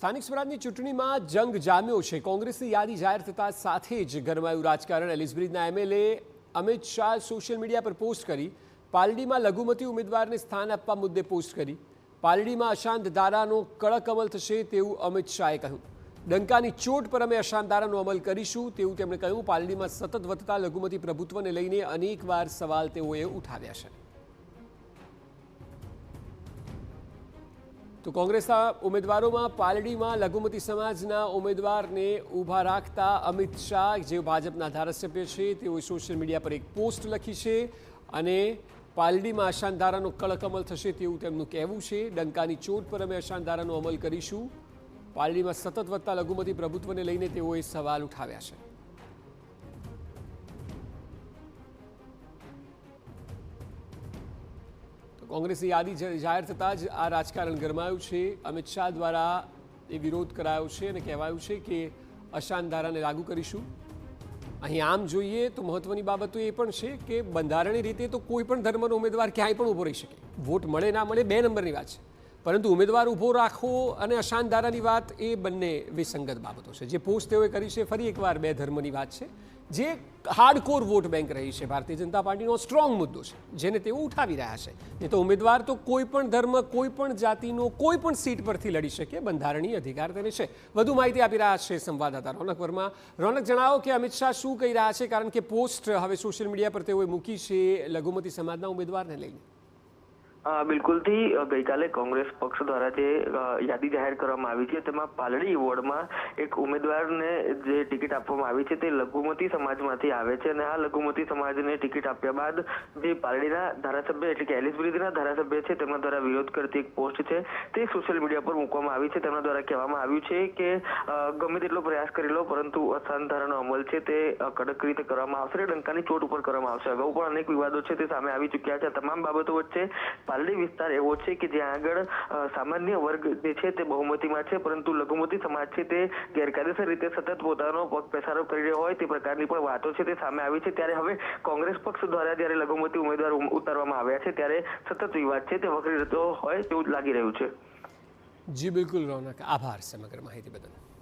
સ્થાનિક સ્વરાજની ચૂંટણીમાં જંગ જામ્યો છે। કોંગ્રેસની યાદી જાહેર થતાં સાથે જ ગરમાયું રાજકારણ। એલિસબ્રિજના MLA Amit Shah social media પર પોસ્ટ કરી પાલડીમાં લઘુમતી ઉમેદવારને સ્થાન આપવા મુદ્દે પોસ્ટ કરી। પાલડીમાં અશાંત ધારાનો કડક અમલ થશે તેવું અમિત શાહે કહ્યું। ડંકાની ચોટ પર અમે અશાંત ધારાનો અમલ કરીશું તેવું તેમણે કહ્યું। પાલડીમાં સતત વધતા લઘુમતી પ્રભુત્વને લઈને અનેકવાર સવાલ તેઓએ ઉઠાવ્યા છે। તો કોંગ્રેસના ઉમેદવારોમાં પાલડીમાં લઘુમતી સમાજના ઉમેદવારને ઊભા રાખતા અમિત શાહ જે ભાજપના ધારાસભ્ય છે તેઓએ સોશિયલ મીડિયા પર એક પોસ્ટ લખી છે અને પાલડીમાં અશાંત ધારાનો કડક અમલ થશે તેવું તેમનું કહેવું છે। ડંકાની ચોટ પર અમે અશાંત ધારાનો અમલ કરીશું। પાલડીમાં સતત વધતા લઘુમતી પ્રભુત્વને લઈને તેઓએ સવાલ ઉઠાવ્યા છે। કોંગ્રેસની યાદી જાહેર થતાં જ આ રાજકારણ ગરમાયું છે। અમિત શાહ દ્વારા એ વિરોધ કરાયો છે અને કહેવાયું છે કે અશાંત ધારાને લાગુ કરીશું। અહીં આમ જોઈએ તો મહત્વની બાબતો એ પણ છે કે બંધારણીય રીતે તો કોઈ પણ ધર્મનો ઉમેદવાર ક્યાંય પણ ઊભો રહી શકે। વોટ મળે ના મળે બે નંબરની વાત છે, પરંતુ ઉમેદવાર ઊભો રાખવો અને અશાંત ધારાની વાત એ બંને વિસંગત બાબતો છે। જે પોસ્ટ તેઓએ કરી છે ફરી એકવાર બે ધર્મની વાત છે, જે હાર્ડકોર વોટ બેંક રહી છે। ભારતીય જનતા પાર્ટીનો સ્ટ્રોંગ મુદ્દો છે જેને તેઓ ઉઠાવી રહ્યા છે। નહીં તો ઉમેદવાર તો કોઈ પણ ધર્મ કોઈ પણ જાતિનો કોઈ પણ સીટ પરથી લડી શકે, બંધારણીય અધિકાર તેને છે। વધુ માહિતી આપી રહ્યા છે સંવાદદાતા રોનક વર્મા। રોનક, જણાવો કે અમિત શાહ શું કહી રહ્યા છે, કારણ કે પોસ્ટ હવે સોશિયલ મીડિયા પર તેઓએ મૂકી છે લઘુમતી સમાજના ઉમેદવારને લઈને। બિલકુલથી ગઈકાલે કોંગ્રેસ પક્ષ દ્વારા જે યાદી જાહેર કરવામાં આવી છે તેમાં પાલડી વોર્ડમાં એક ઉમેદવારને જે ટિકિટ આપવામાં આવી છે તે લઘુમતી સમાજમાંથી આવે છે અને આ લઘુમતી સમાજને ટિકિટ આપ્યા બાદ જે પાલડીના ધારાસભ્ય એટલે કે એલિસબ્રિજના ધારાસભ્ય છે તેમના દ્વારા વિરોધ કરતી એક પોસ્ટ છે તે સોશિયલ મીડિયા પર મૂકવામાં આવી છે। તેમના દ્વારા કહેવામાં આવ્યું છે કે ગમે તેટલો પ્રયાસ કરી લો પરંતુ અશાંત ધારાનો અમલ છે તે કડક રીતે કરવામાં આવશે, ડંકાની ચોટ ઉપર કરવામાં આવશે। અગાઉ પણ અનેક વિવાદો છે તે સામે આવી ચૂક્યા છે। તમામ બાબતો વચ્ચે પાલડી વિસ્તાર એવો છે કે જ્યાં આગળ સામાન્ય વર્ગ જે છે તે બહુમતીમાં છે, પરંતુ લઘુમતી સમાજ છે તે ગેરકાયદેસર રીતે સતત પોતાનો પગ પેસારો કરી રહ્યો હોય તે પ્રકારની પણ વાતો છે તે સામે આવી છે। ત્યારે હવે કોંગ્રેસ પક્ષ દ્વારા જ્યારે લઘુમતી ઉમેદવાર ઉતારવામાં આવ્યા છે ત્યારે સતત વિવાદ છે તે વકરી રહેતો હોય તેવું જ લાગી રહ્યું છે। જી બિલકુલ રોનક, આભાર સમગ્ર માહિતી બદલ।